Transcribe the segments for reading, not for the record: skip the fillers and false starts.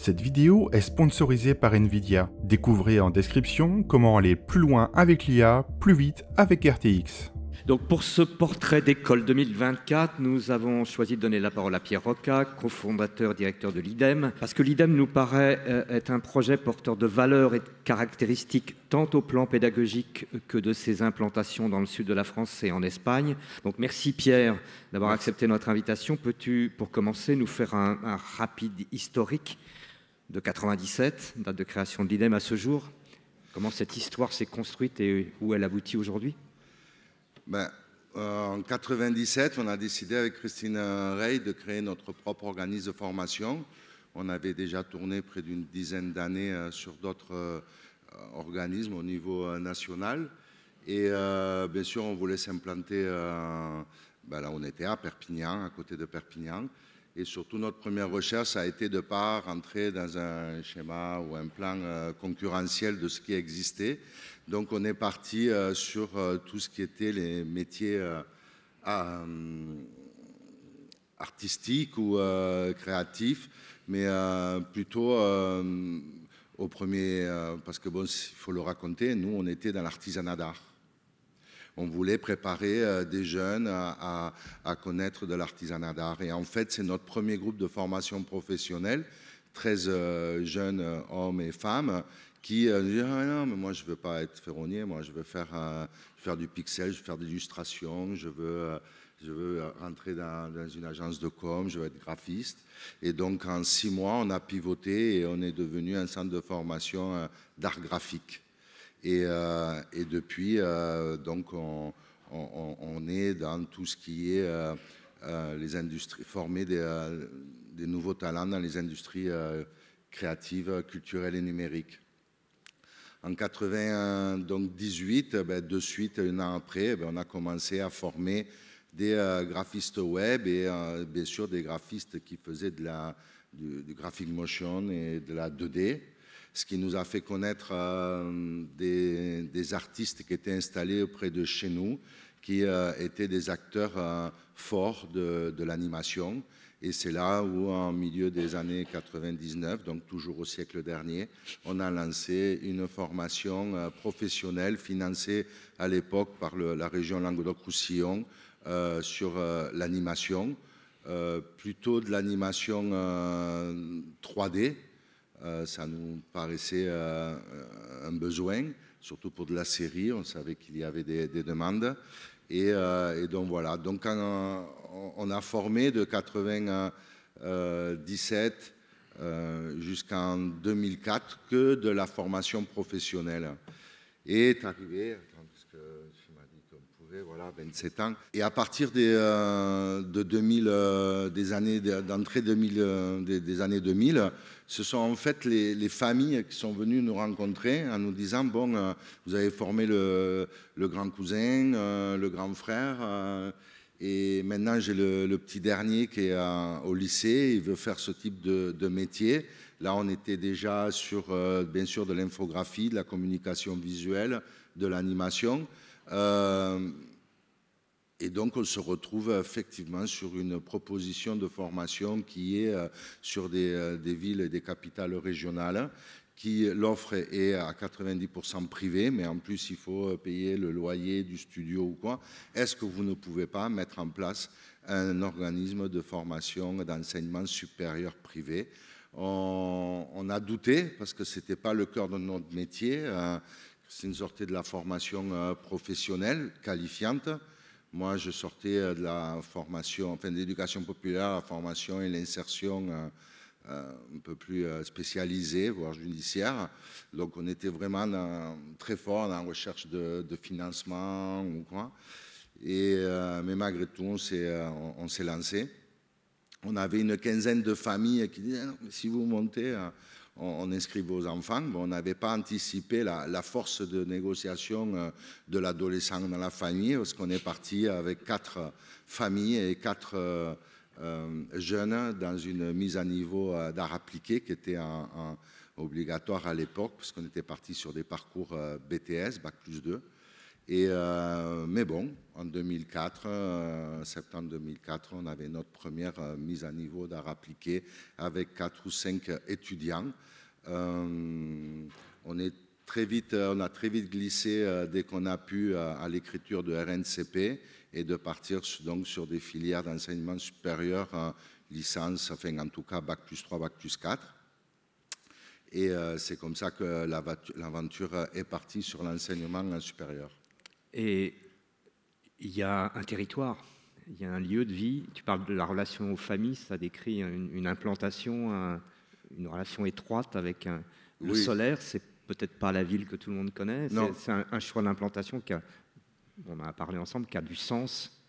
Cette vidéo est sponsorisée par Nvidia. Découvrez en description comment aller plus loin avec l'IA, plus vite avec RTX. Donc pour ce portrait d'école 2024, nous avons choisi de donner la parole à Pierre Rocca, cofondateur, directeur de l'IDEM, parce que l'IDEM nous paraît être un projet porteur de valeurs et de caractéristiques tant au plan pédagogique que de ses implantations dans le sud de la France et en Espagne. Donc merci Pierre d'avoir accepté notre invitation. Peux-tu, pour commencer, nous faire un rapide historique de 97, date de création de l'IDEM à ce jour? Comment cette histoire s'est construite et où elle aboutit aujourd'hui? En 97, on a décidé avec Christine Rey de créer notre propre organisme de formation. On avait déjà tourné près d'une dizaine d'années sur d'autres organismes au niveau national. Et bien sûr, on voulait s'implanter, là on était à Perpignan, à côté de Perpignan. Et surtout, notre première recherche a été de ne pas rentrer dans un schéma ou un plan concurrentiel de ce qui existait. Donc, on est parti sur tout ce qui était les métiers artistiques ou créatifs, mais plutôt au premier, parce que bon, il faut le raconter, nous, on était dans l'artisanat d'art. On voulait préparer des jeunes à connaître de l'artisanat d'art. Et en fait, c'est notre premier groupe de formation professionnelle, 13 jeunes hommes et femmes, qui disent « Ah non, mais moi je ne veux pas être ferronnier, moi je veux faire du pixel, je veux faire de l'illustration, je veux rentrer dans une agence de com, je veux être graphiste ». Et donc en 6 mois, on a pivoté et on est devenu un centre de formation d'art graphique. Et depuis, donc on est dans tout ce qui est les industries, former des nouveaux talents dans les industries créatives, culturelles et numériques. En 98, de suite, un an après, on a commencé à former des graphistes web et bien sûr des graphistes qui faisaient du graphic motion et de la 2D. Ce qui nous a fait connaître des artistes qui étaient installés auprès de chez nous, qui étaient des acteurs forts de l'animation. Et c'est là où, en milieu des années 99, donc toujours au siècle dernier, on a lancé une formation professionnelle financée à l'époque par la région Languedoc-Roussillon sur l'animation, plutôt de l'animation 3D. Ça nous paraissait un besoin, surtout pour de la série. On savait qu'il y avait des demandes. Et donc voilà. Donc on a formé de 97 jusqu'en 2004 que de la formation professionnelle. Et est arrivé, parce que tu m'as dit qu'on pouvait, voilà, 27 ans. Et à partir des années d'entrée 2000, des années 2000, ce sont en fait les familles qui sont venues nous rencontrer en nous disant « Bon, vous avez formé le grand cousin, le grand frère, et maintenant j'ai le petit dernier qui est au lycée, il veut faire ce type de métier. » Là, on était déjà sur, bien sûr, de l'infographie, de la communication visuelle, de l'animation. Et donc, on se retrouve effectivement sur une proposition de formation qui est sur des villes et des capitales régionales, qui l'offre est à 90% privée, mais en plus, il faut payer le loyer du studio ou quoi. Est-ce que vous ne pouvez pas mettre en place un organisme de formation d'enseignement supérieur privé? On a douté parce que ce n'était pas le cœur de notre métier. C'est une sortie de la formation professionnelle qualifiante. Moi, je sortais de la formation, enfin de l'éducation populaire, la formation et l'insertion un peu plus spécialisée, voire judiciaire. Donc, on était vraiment très fort dans la recherche de financement ou quoi. Mais malgré tout, on s'est lancé. On avait une quinzaine de familles qui disaient « Si vous montez, on inscrit vos enfants. » Bon, on n'avait pas anticipé la force de négociation de l'adolescent dans la famille, parce qu'on est parti avec 4 familles et 4 jeunes dans une mise à niveau d'art appliqué qui était obligatoire à l'époque, parce qu'on était parti sur des parcours BTS, Bac+2. Mais bon, en 2004, septembre 2004, on avait notre première mise à niveau d'art appliqué avec 4 ou 5 étudiants. On a très vite glissé dès qu'on a pu à l'écriture de RNCP et de partir donc sur des filières d'enseignement supérieur, licence, enfin en tout cas bac plus 3, bac plus 4. Et c'est comme ça que l'aventure est partie sur l'enseignement supérieur. Et il y a un territoire, il y a un lieu de vie. Tu parles de la relation aux familles, ça décrit une implantation, une relation étroite avec le solaire. C'est peut-être pas la ville que tout le monde connaît. C'est un choix d'implantation on en a parlé ensemble, qui a du sens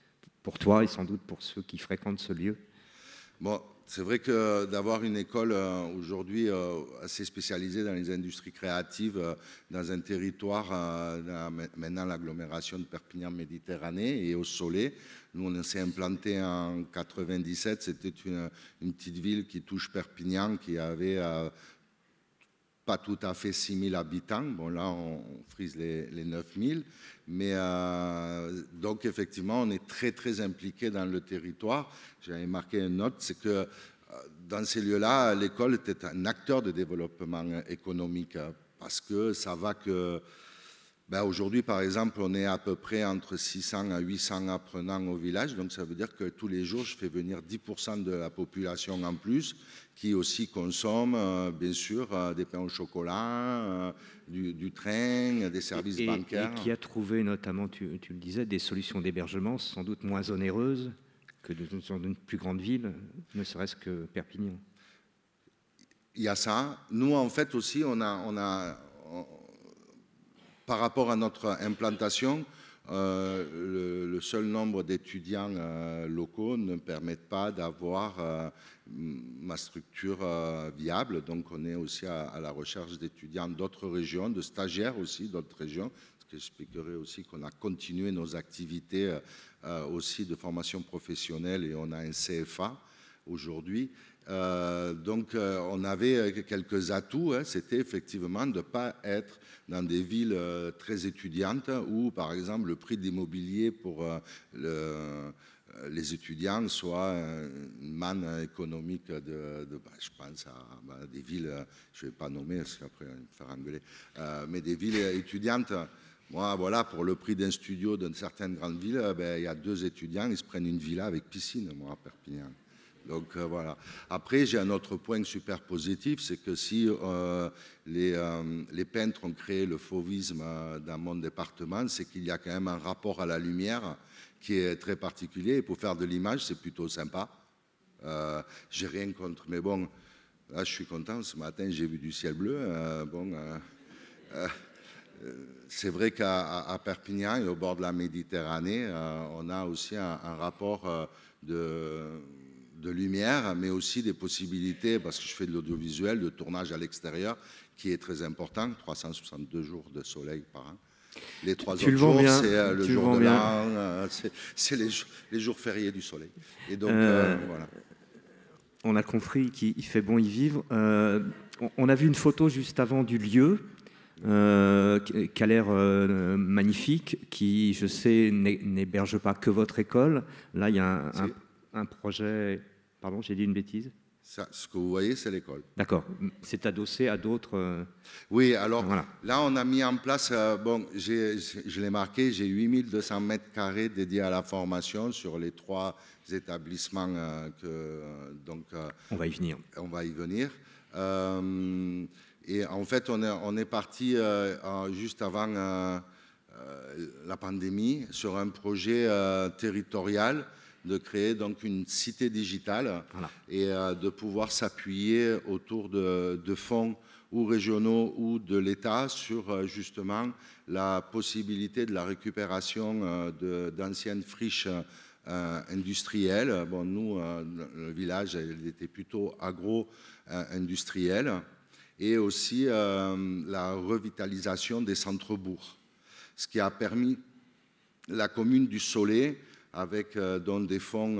pour toi et sans doute pour ceux qui fréquentent ce lieu. Bon, c'est vrai que d'avoir une école aujourd'hui assez spécialisée dans les industries créatives, dans un territoire, maintenant l'agglomération de Perpignan-Méditerranée et au Soleil. Nous, on s'est implanté en 97, c'était une petite ville qui touche Perpignan, qui avait pas tout à fait 6000 habitants. Bon, là, on frise les 9000. Mais donc, effectivement, on est très, très impliqué dans le territoire. J'avais marqué une note, c'est que dans ces lieux-là, l'école était un acteur de développement économique parce que ça va que... aujourd'hui, par exemple, on est à peu près entre 600 à 800 apprenants au village. Donc, ça veut dire que tous les jours, je fais venir 10% de la population en plus qui aussi consomme, bien sûr, des pains au chocolat, du train, des services bancaires. Et qui a trouvé notamment, tu le disais, des solutions d'hébergement sans doute moins onéreuses que dans une plus grande ville, ne serait-ce que Perpignan. Il y a ça. Nous, en fait, aussi, par rapport à notre implantation, le seul nombre d'étudiants locaux ne permet pas d'avoir ma structure viable. Donc, on est aussi à la recherche d'étudiants d'autres régions, de stagiaires aussi d'autres régions. Ce que j'expliquerai aussi qu'on a continué nos activités aussi de formation professionnelle et on a un CFA aujourd'hui. Donc, on avait quelques atouts. C'était effectivement de ne pas être dans des villes très étudiantes où, par exemple, le prix de l'immobilier pour les étudiants soit une manne économique je pense à des villes, je ne vais pas nommer parce qu'après on va me faire engueuler, mais des villes étudiantes. Moi, voilà, pour le prix d'un studio d'une certaine grande ville, il y a 2 étudiants, ils se prennent une villa avec piscine, moi, à Perpignan. Donc voilà. Après, j'ai un autre point super positif, c'est que si les peintres ont créé le fauvisme dans mon département, c'est qu'il y a quand même un rapport à la lumière qui est très particulier. Et pour faire de l'image, c'est plutôt sympa. J'ai rien contre, mais bon, là, je suis content. Ce matin, j'ai vu du ciel bleu. C'est vrai qu'à Perpignan et au bord de la Méditerranée, on a aussi un rapport de lumière, mais aussi des possibilités, parce que je fais de l'audiovisuel, de tournage à l'extérieur, qui est très important, 362 jours de soleil par an. Les 3 autres jours, c'est le jour de l'an, c'est les jours fériés du soleil. Et donc, voilà. On a compris qu'il fait bon y vivre. On a vu une photo juste avant du lieu, qui a l'air magnifique, qui, je sais, n'héberge pas que votre école. Là, il y a un projet... Pardon, j'ai dit une bêtise. Ça, ce que vous voyez, c'est l'école. D'accord. C'est adossé à d'autres... Oui, alors voilà. Là, on a mis en place... bon, je l'ai marqué, j'ai 8200 mètres carrés dédiés à la formation sur les 3 établissements donc... on va y venir. On va y venir. Et en fait, on est parti juste avant la pandémie sur un projet territorial de créer donc une cité digitale et de pouvoir s'appuyer autour de fonds ou régionaux ou de l'État sur justement la possibilité de la récupération d'anciennes friches industrielles. Bon, nous, le village, il était plutôt agro-industriel. Et aussi la revitalisation des centres-bourgs, ce qui a permis la commune du Soleil, avec donc des fonds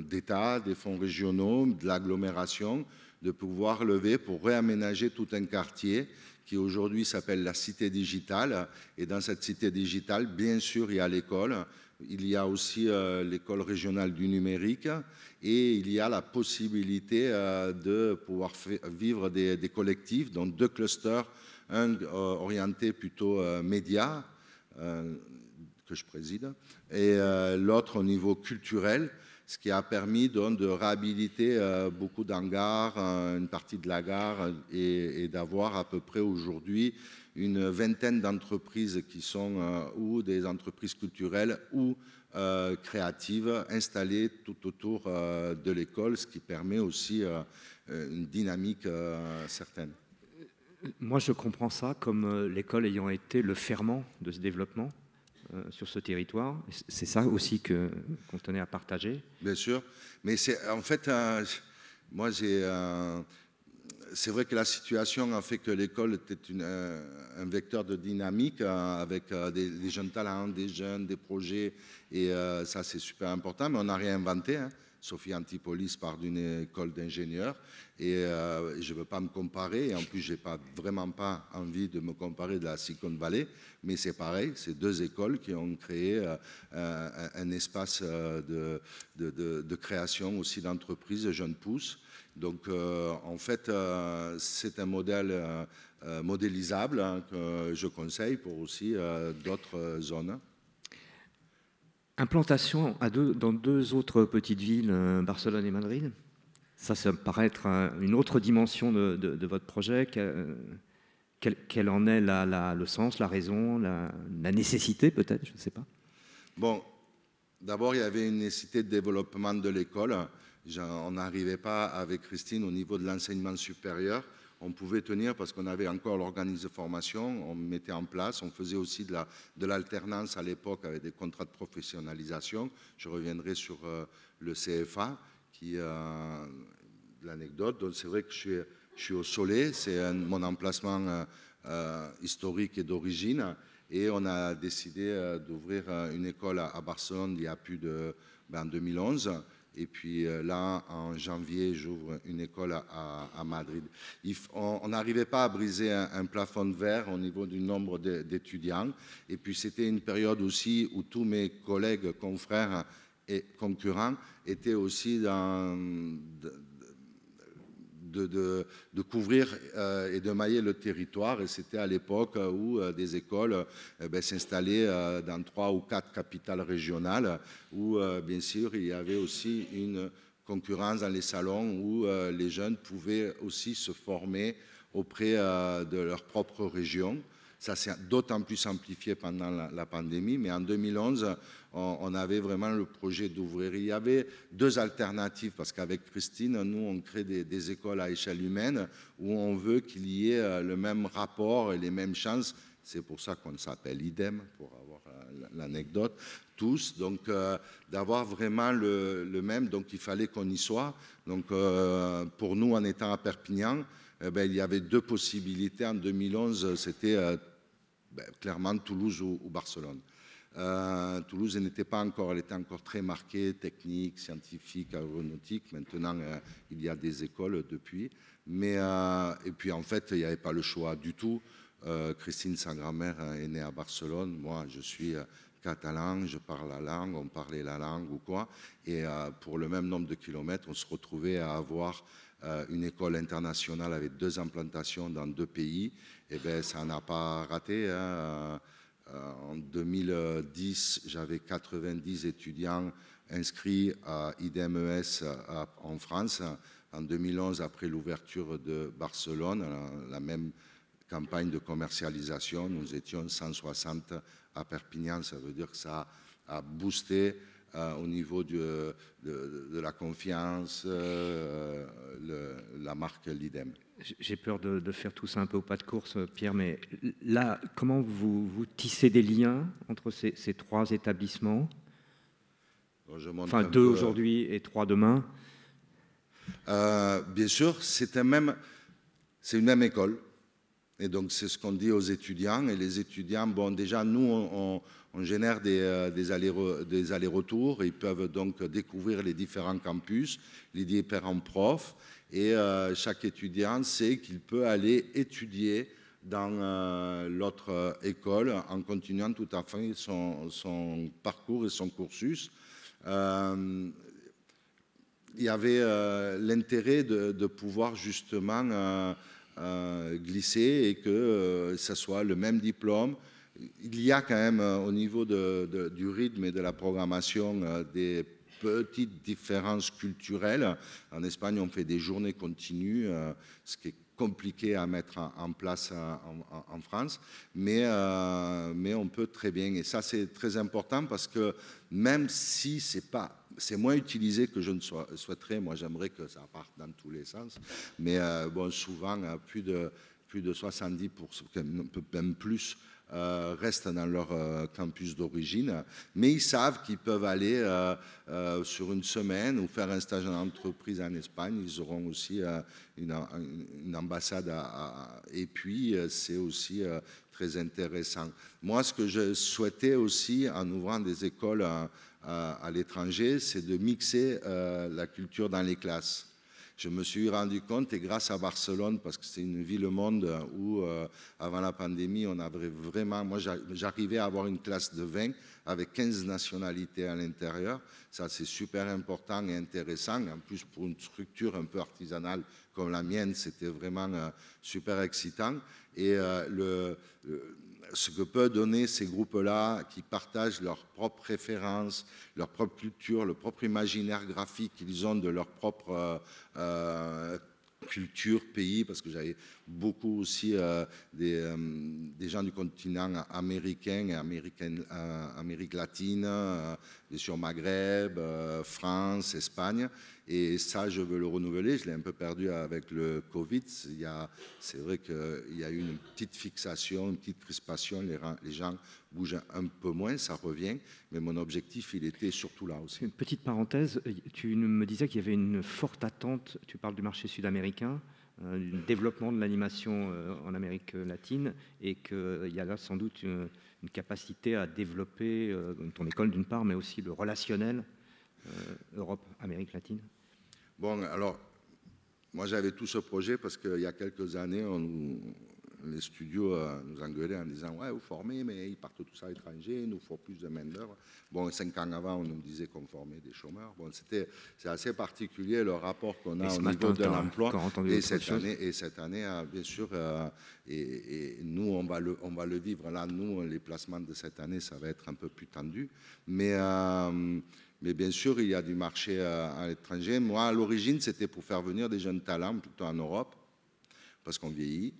d'État, des fonds régionaux, de l'agglomération, de pouvoir lever pour réaménager tout un quartier qui aujourd'hui s'appelle la Cité Digitale. Et dans cette Cité Digitale, bien sûr, il y a l'école. Il y a aussi l'école régionale du numérique et il y a la possibilité de pouvoir vivre des collectifs, donc 2 clusters, un orienté plutôt média, que je préside, et l'autre au niveau culturel, ce qui a permis donc de réhabiliter beaucoup d'hangars, une partie de la gare, et d'avoir à peu près aujourd'hui une vingtaine d'entreprises qui sont ou des entreprises culturelles ou créatives installées tout autour de l'école, ce qui permet aussi une dynamique certaine. Moi, je comprends ça comme l'école ayant été le ferment de ce développement sur ce territoire. C'est ça aussi qu'on tenait à partager. Bien sûr, mais c'est en fait, moi c'est vrai que la situation a fait que l'école était un vecteur de dynamique avec des jeunes talents, des jeunes, des projets, et ça c'est super important, mais on n'a rien inventé. Hein. Sophie Antipolis part d'une école d'ingénieurs et je ne veux pas me comparer, et en plus je n'ai vraiment pas envie de me comparer de la Silicon Valley, mais c'est pareil, c'est 2 écoles qui ont créé un espace de création aussi d'entreprises, jeunes pousses. Donc en fait c'est un modèle modélisable hein, que je conseille pour aussi d'autres zones. Implantation dans 2 autres petites villes, Barcelone et Madrid. Ça me paraît être une autre dimension de votre projet. Quel en est le sens, la raison, la nécessité peut-être, je ne sais pas. Bon, d'abord il y avait une nécessité de développement de l'école. On n'arrivait pas avec Christine au niveau de l'enseignement supérieur. On pouvait tenir parce qu'on avait encore l'organisme de formation, on mettait en place, on faisait aussi de l'alternance à l'époque avec des contrats de professionnalisation. Je reviendrai sur le CFA, qui l'anecdote. Donc c'est vrai que je suis au Soleil, c'est mon emplacement historique et d'origine, et on a décidé d'ouvrir une école à Barcelone il y a en 2011. Et puis là, en janvier, j'ouvre une école à Madrid. On n'arrivait pas à briser un plafond de verre au niveau du nombre d'étudiants. Et puis c'était une période aussi où tous mes collègues, confrères et concurrents étaient aussi de couvrir et de mailler le territoire. Et c'était à l'époque où des écoles s'installaient dans 3 ou 4 capitales régionales, où bien sûr il y avait aussi une concurrence dans les salons où les jeunes pouvaient aussi se former auprès de leur propre région. Ça s'est d'autant plus amplifié pendant la pandémie, mais en 2011, on avait vraiment le projet d'ouvrir. Il y avait 2 alternatives, parce qu'avec Christine, nous, on crée des écoles à échelle humaine où on veut qu'il y ait le même rapport et les mêmes chances. C'est pour ça qu'on s'appelle IDEM, pour avoir l'anecdote, tous. Donc, d'avoir vraiment le même, donc il fallait qu'on y soit. Donc, pour nous, en étant à Perpignan, il y avait 2 possibilités. En 2011, c'était clairement Toulouse ou Barcelone. Toulouse n'était pas encore, elle était encore très marquée, technique, scientifique, aéronautique. Maintenant, il y a des écoles depuis. Mais, et puis, en fait, il n'y avait pas le choix du tout. Christine, sa grand-mère, est née à Barcelone. Moi, je suis catalan, je parle la langue, on parlait la langue ou quoi. Et pour le même nombre de kilomètres, on se retrouvait à avoir une école internationale avec 2 implantations dans 2 pays. Et bien, ça n'a pas raté. Hein. En 2010, j'avais 90 étudiants inscrits à IDEM-ES en France. En 2011, après l'ouverture de Barcelone, la même campagne de commercialisation, nous étions 160 à Perpignan. Ça veut dire que ça a boosté au niveau de la confiance, la marque l'IDEM. J'ai peur de faire tout ça un peu au pas de course, Pierre, mais là, comment vous tissez des liens entre ces 3 établissements? Enfin, 2 aujourd'hui et 3 demain. Bien sûr, c'est une même école. Et donc, c'est ce qu'on dit aux étudiants. Et les étudiants, bon, déjà, nous, on génère des allers-retours. Ils peuvent donc découvrir les différents campus, les différents profs. Et chaque étudiant sait qu'il peut aller étudier dans l'autre école en continuant tout à fait son parcours et son cursus. Il y avait l'intérêt de pouvoir justement glisser et que ça soit le même diplôme. Il y a quand même au niveau du rythme et de la programmation des petites différences culturelles. En Espagne, on fait des journées continues, ce qui est compliqué à mettre en place en France, mais on peut très bien. Et ça, c'est très important parce que même si c'est moins utilisé que je ne souhaiterais, moi j'aimerais que ça parte dans tous les sens, mais bon, souvent plus de 70%, même plus, restent dans leur campus d'origine, mais ils savent qu'ils peuvent aller sur une semaine ou faire un stage en entreprise en Espagne. Ils auront aussi une ambassade et puis c'est aussi très intéressant. Moi, ce que je souhaitais aussi en ouvrant des écoles à l'étranger, c'est de mixer la culture dans les classes. Je me suis rendu compte, et grâce à Barcelone, parce que c'est une ville-monde où, avant la pandémie, on avait vraiment... Moi, j'arrivais à avoir une classe de 20 avec 15 nationalités à l'intérieur. Ça, c'est super important et intéressant. En plus, pour une structure un peu artisanale comme la mienne, c'était vraiment super excitant. Et ce que peuvent donner ces groupes-là qui partagent leurs propres références, leur propre culture, le propre imaginaire graphique qu'ils ont de leur propre culture, pays, parce que j'avais beaucoup aussi des gens du continent américain, Amérique latine, bien sûr Maghreb, France, Espagne, et ça je veux le renouveler. Je l'ai un peu perdu avec le Covid. C'est vrai qu'il y a eu une petite fixation, une petite crispation, les gens bougent un peu moins, ça revient, mais mon objectif il était surtout là aussi. Une petite parenthèse, tu me disais qu'il y avait une forte attente, tu parles du marché sud-américain, du développement de l'animation en Amérique latine, et qu'il y a là sans doute une capacité à développer ton école d'une part, mais aussi le relationnel Europe-Amérique latine. Bon, alors, moi j'avais tout ce projet parce qu'il y a quelques années, les studios nous engueulaient en disant « Ouais, vous formez, mais ils partent tous à l'étranger, il nous faut plus de main-d'œuvre. » Bon, 5 ans avant, on nous disait qu'on formait des chômeurs. Bon, c'est assez particulier le rapport qu'on a au niveau de l'emploi. Et cette année, bien sûr, et nous, on va le vivre. Là, nous, les placements de cette année, ça va être un peu plus tendu. Mais bien sûr, il y a du marché à l'étranger. Moi, à l'origine, c'était pour faire venir des jeunes talents plutôt en Europe, parce qu'on vieillit.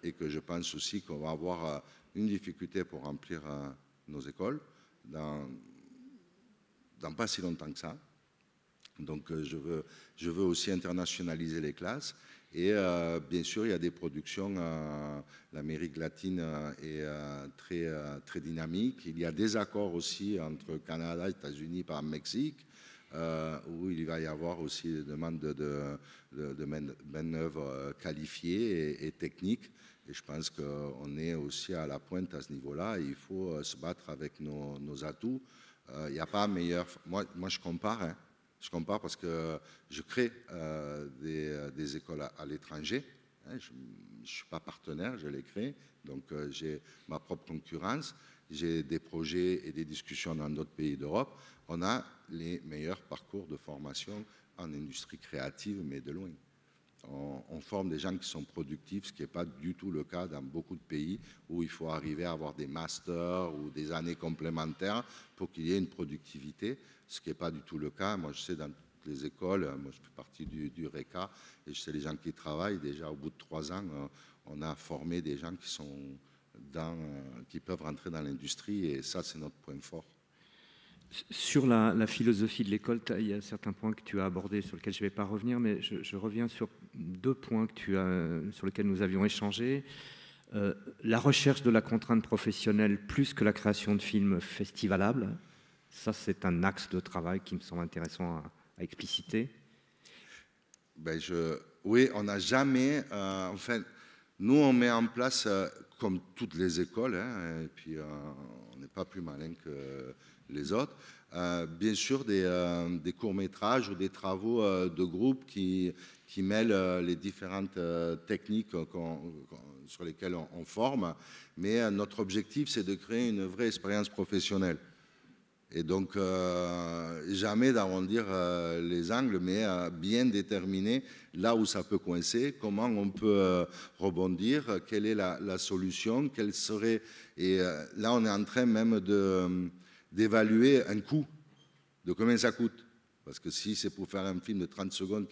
Et que je pense aussi qu'on va avoir une difficulté pour remplir nos écoles dans pas si longtemps que ça. Donc je veux aussi internationaliser les classes. Et bien sûr, il y a des productions, l'Amérique latine est très dynamique. Il y a des accords aussi entre Canada, États-Unis, par Mexique, où il va y avoir aussi des demandes de main-d'œuvre qualifiée et technique. Et je pense qu'on est aussi à la pointe à ce niveau-là. Il faut se battre avec nos atouts. Il n'y a pas meilleur... Moi, je compare. Hein. Je compare parce que je crée des écoles à l'étranger. Hein. Je ne suis pas partenaire, je les crée. Donc, j'ai ma propre concurrence. J'ai des projets et des discussions dans d'autres pays d'Europe. On a les meilleurs parcours de formation en industrie créative, mais de loin. On forme des gens qui sont productifs, ce qui n'est pas du tout le cas dans beaucoup de pays où il faut arriver à avoir des masters ou des années complémentaires pour qu'il y ait une productivité, ce qui n'est pas du tout le cas. Moi, je sais dans toutes les écoles, moi je fais partie du RECA, et je sais les gens qui travaillent, déjà au bout de 3 ans, on a formé des gens qui peuvent rentrer dans l'industrie, et ça, c'est notre point fort. Sur la philosophie de l'école, il y a certains points que tu as abordés sur lesquels je ne vais pas revenir, mais je reviens sur 2 points sur lesquels nous avions échangé. La recherche de la contrainte professionnelle plus que la création de films festivalables, ça c'est un axe de travail qui me semble intéressant à expliciter. Oui, on n'a jamais... enfin, nous, on met en place, comme toutes les écoles, hein, et puis on n'est pas plus malin que les autres, bien sûr des courts-métrages ou des travaux de groupe qui mêlent les différentes techniques sur lesquelles on forme. Mais notre objectif, c'est de créer une vraie expérience professionnelle. Et donc, jamais d'arrondir les angles, mais bien déterminer là où ça peut coincer, comment on peut rebondir, quelle est la solution, quelle serait... Et là, on est en train même d'évaluer un coût, de combien ça coûte. Parce que si c'est pour faire un film de 30 secondes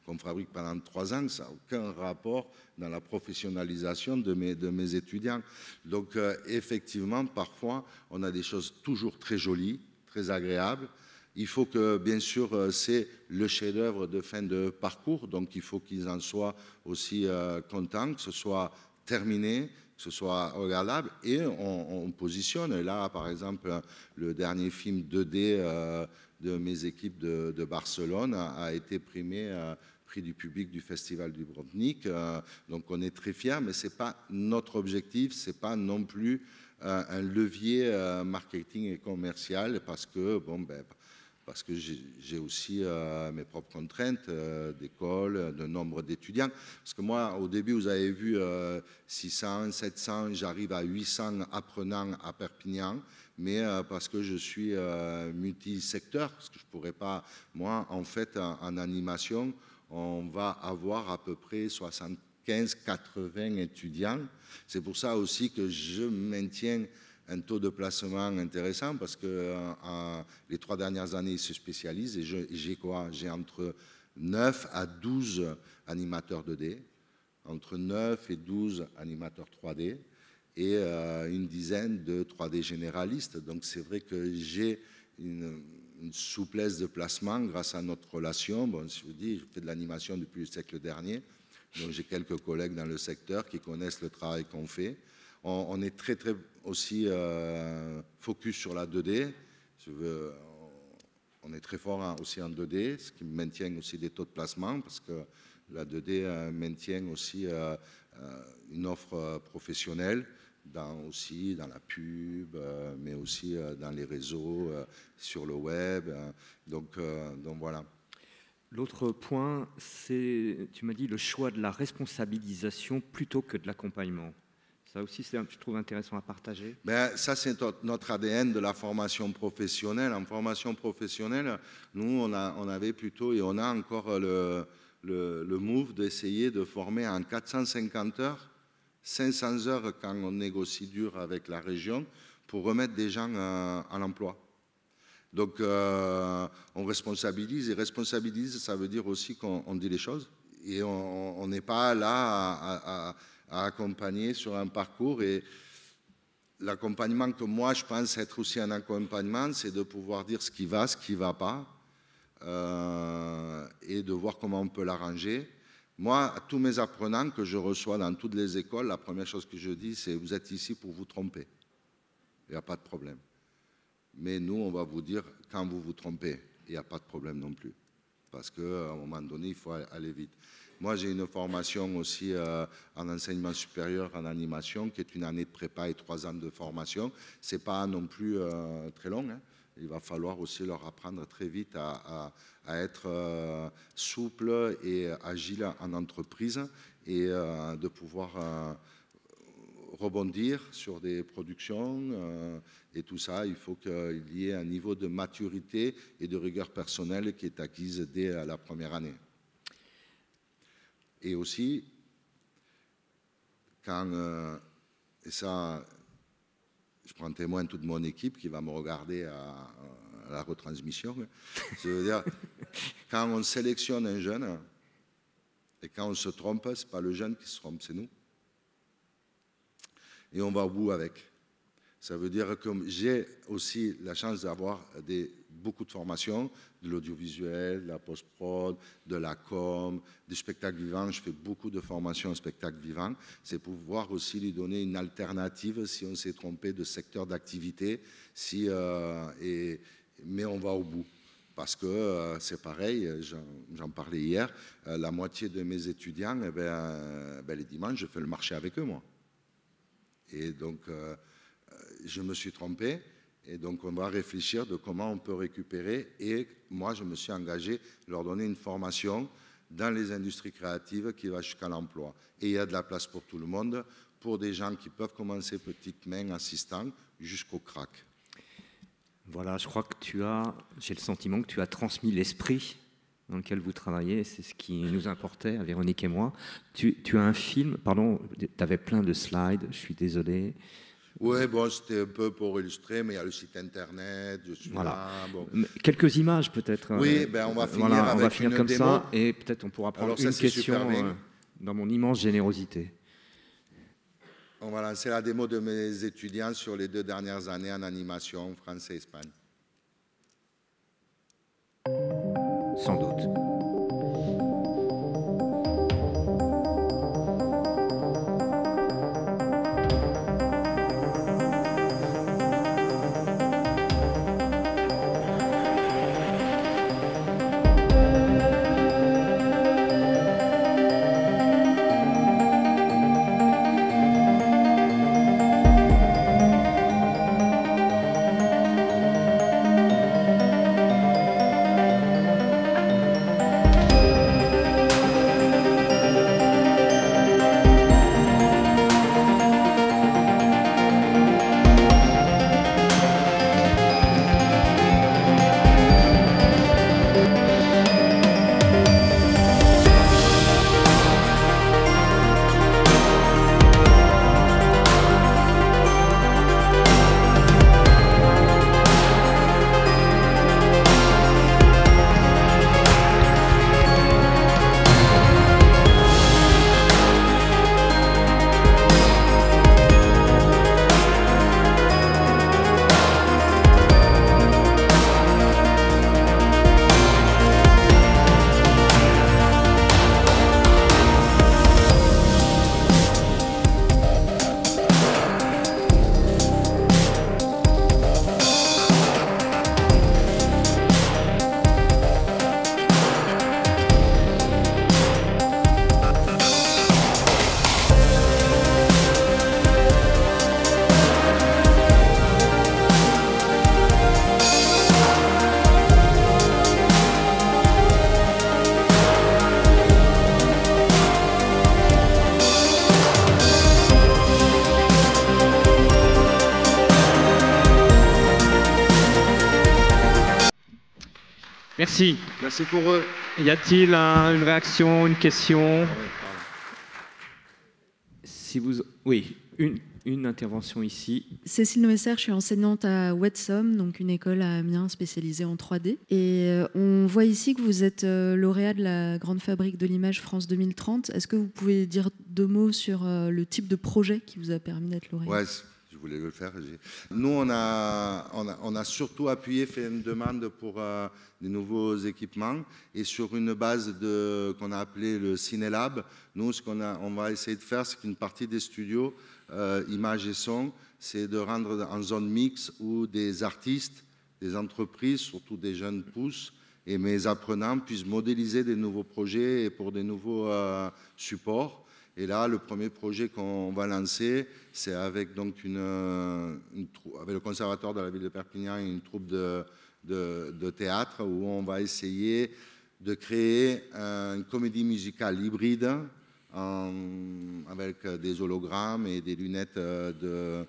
qu'on fabrique pendant 3 ans, ça n'a aucun rapport dans la professionnalisation de mes étudiants. Donc effectivement, parfois, on a des choses toujours très jolies, très agréables. Il faut que, bien sûr, c'est le chef-d'œuvre de fin de parcours, donc il faut qu'ils en soient aussi contents, que ce soit terminé, que ce soit regardable, et on positionne. Et là, par exemple, le dernier film 2D de mes équipes de Barcelone a été primé prix du public du Festival du Dubrovnik. Donc on est très fiers, mais ce n'est pas notre objectif, ce n'est pas non plus un levier marketing et commercial, parce que, parce que j'ai aussi mes propres contraintes d'école, de nombre d'étudiants. Parce que moi, au début, vous avez vu 600, 700, j'arrive à 800 apprenants à Perpignan, mais parce que je suis multisecteur, parce que je ne pourrais pas... Moi, en fait, en animation, on va avoir à peu près 75-80 étudiants. C'est pour ça aussi que je maintiens un taux de placement intéressant, parce que les 3 dernières années, ils se spécialisent, et j'ai quoi? J'ai entre 9 à 12 animateurs 2D, entre 9 et 12 animateurs 3D, et une dizaine de 3D généralistes. Donc c'est vrai que j'ai une souplesse de placement grâce à notre relation. Bon, je vous dis, je fais de l'animation depuis le siècle dernier, donc j'ai quelques collègues dans le secteur qui connaissent le travail qu'on fait. On est très aussi focus sur la 2D. On est très fort aussi en 2D, ce qui maintient aussi des taux de placement, parce que la 2D maintient aussi une offre professionnelle, aussi dans la pub, mais aussi dans les réseaux, sur le web. Donc voilà. L'autre point, c'est, tu m'as dit, le choix de la responsabilisation plutôt que de l'accompagnement. Ça aussi, je trouve intéressant à partager. Ça, c'est notre ADN de la formation professionnelle. En formation professionnelle, nous, on avait plutôt, et on a encore le move d'essayer de former en 450 heures, 500 heures quand on négocie dur avec la région, pour remettre des gens à l'emploi. Donc, on responsabilise, et responsabilise, ça veut dire aussi qu'on dit les choses. Et on n'est pas là à accompagner sur un parcours. Et l'accompagnement que moi, je pense être aussi un accompagnement, c'est de pouvoir dire ce qui ne va pas, et de voir comment on peut l'arranger. Moi, à tous mes apprenants que je reçois dans toutes les écoles, la première chose que je dis, c'est: vous êtes ici pour vous tromper. Il n'y a pas de problème. Mais nous, on va vous dire quand vous vous trompez. Il n'y a pas de problème non plus. Parce qu'à un moment donné, il faut aller vite. Moi, j'ai une formation aussi en enseignement supérieur en animation, qui est une année de prépa et 3 ans de formation. Ce n'est pas non plus très long, hein. Il va falloir aussi leur apprendre très vite à être souple et agile en entreprise, et de pouvoir rebondir sur des productions, et tout ça. Il faut qu'il y ait un niveau de maturité et de rigueur personnelle qui est acquise dès la première année. Et aussi, et ça, je prends témoin toute mon équipe qui va me regarder à la retransmission, je veux dire, quand on sélectionne un jeune, et quand on se trompe, ce n'est pas le jeune qui se trompe, c'est nous. Et on va au bout avec. Ça veut dire que j'ai aussi la chance d'avoir beaucoup de formations, de l'audiovisuel, de la post-prod, de la com, du spectacle vivant. Je fais beaucoup de formations en spectacle vivant. C'est pour pouvoir aussi lui donner une alternative si on s'est trompé de secteur d'activité. Mais on va au bout. Parce que c'est pareil, j'en parlais hier, la moitié de mes étudiants, les dimanches, je fais le marché avec eux, moi. Et donc, je me suis trompé, Et donc, on va réfléchir de comment on peut récupérer. Et moi, je me suis engagé à leur donner une formation dans les industries créatives qui va jusqu'à l'emploi. Et il y a de la place pour tout le monde, pour des gens qui peuvent commencer petites mains assistants jusqu'au crack. Voilà, je crois que j'ai le sentiment que tu as transmis l'esprit dans lequel vous travaillez. C'est ce qui nous importait à Véronique et moi. Tu as un film, pardon, tu avais plein de slides, je suis désolé. Oui, bon, c'était un peu pour illustrer, mais il y a le site internet, je suis là. Bon. Quelques images peut-être. Oui, ben on va finir avec on va finir une comme démo. ça, et peut-être on pourra prendre une question dans mon immense générosité. On va lancer la démo de mes étudiants sur les 2 dernières années en animation, France et Espagne. Sans doute. Merci. Merci pour eux. Y a-t-il une réaction, une question? Oui, une intervention ici. Cécile Noesser, je suis enseignante à Wetsom, donc une école à Amiens spécialisée en 3D. Et on voit ici que vous êtes lauréat de la Grande Fabrique de l'Image France 2030. Est-ce que vous pouvez dire 2 mots sur le type de projet qui vous a permis d'être lauréat? Ouais, je voulais le faire. Nous, on a surtout appuyé, fait une demande pour des nouveaux équipements et sur une base qu'on a appelé le Cinélab. Nous, ce on va essayer de faire, c'est qu'une partie des studios, images et son, c'est de rendre en zone mixte où des artistes, des entreprises, surtout des jeunes pousses, et mes apprenants puissent modéliser des nouveaux projets et pour des nouveaux supports. Et là, le premier projet qu'on va lancer, c'est avec, donc avec le conservatoire de la ville de Perpignan et une troupe de théâtre où on va essayer de créer une comédie musicale hybride avec des hologrammes et des lunettes de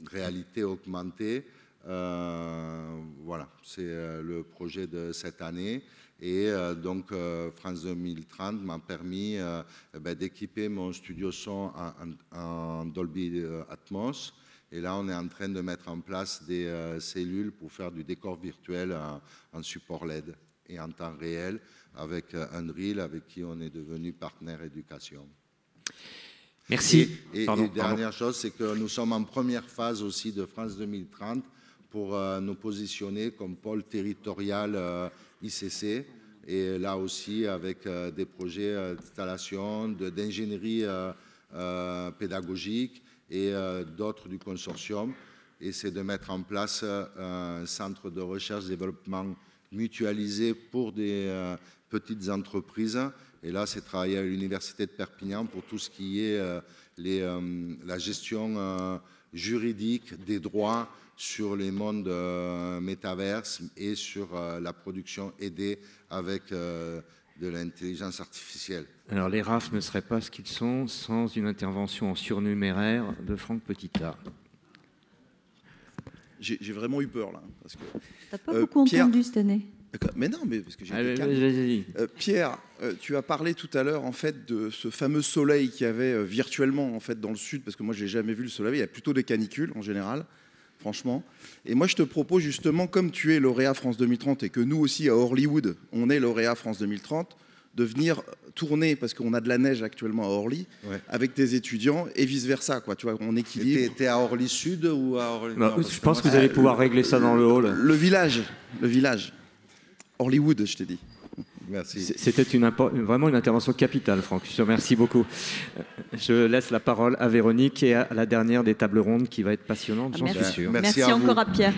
réalité augmentée. Voilà, c'est le projet de cette année. Et donc, France 2030 m'a permis d'équiper mon studio son en Dolby Atmos. Et là, on est en train de mettre en place des cellules pour faire du décor virtuel en support LED et en temps réel avec Unreal, avec qui on est devenu partenaire éducation. Merci. Et dernière chose, c'est que nous sommes en première phase aussi de France 2030 pour nous positionner comme pôle territorial ICC. Et là aussi, avec des projets d'installation, d'ingénierie pédagogique et d'autres du consortium. Et c'est de mettre en place un centre de recherche-développement mutualisé pour des petites entreprises. Et là, c'est travailler à l'Université de Perpignan pour tout ce qui est la gestion juridique des droits sur les mondes métaverses et sur la production aidée avec de l'intelligence artificielle. Alors les RAF ne seraient pas ce qu'ils sont sans une intervention en surnuméraire de Franck Petitard. J'ai vraiment eu peur là. Parce que, t'as pas beaucoup entendu cette année. Mais non, mais parce que j'ai été calme. Pierre, tu as parlé tout à l'heure en fait de ce fameux soleil qu'il y avait virtuellement en fait dans le sud, parce que moi je l'ai jamais vu le soleil. Il y a plutôt des canicules en général, franchement. Et moi je te propose justement, comme tu es lauréat France 2030 et que nous aussi à Hollywood on est lauréat France 2030, de venir tourner, parce qu'on a de la neige actuellement à Orly, avec des étudiants et vice-versa, quoi, tu vois, on équilibre. T'es à Orly Sud ou à Orly Nord? Je pense que vous allez pouvoir régler ça dans le hall. Le village. Hollywood, je t'ai dit. Merci. C'était vraiment une intervention capitale, Franck. Je te remercie beaucoup. Je laisse la parole à Véronique et à la dernière des tables rondes qui va être passionnante, j'en suis sûr. Merci encore à Pierre.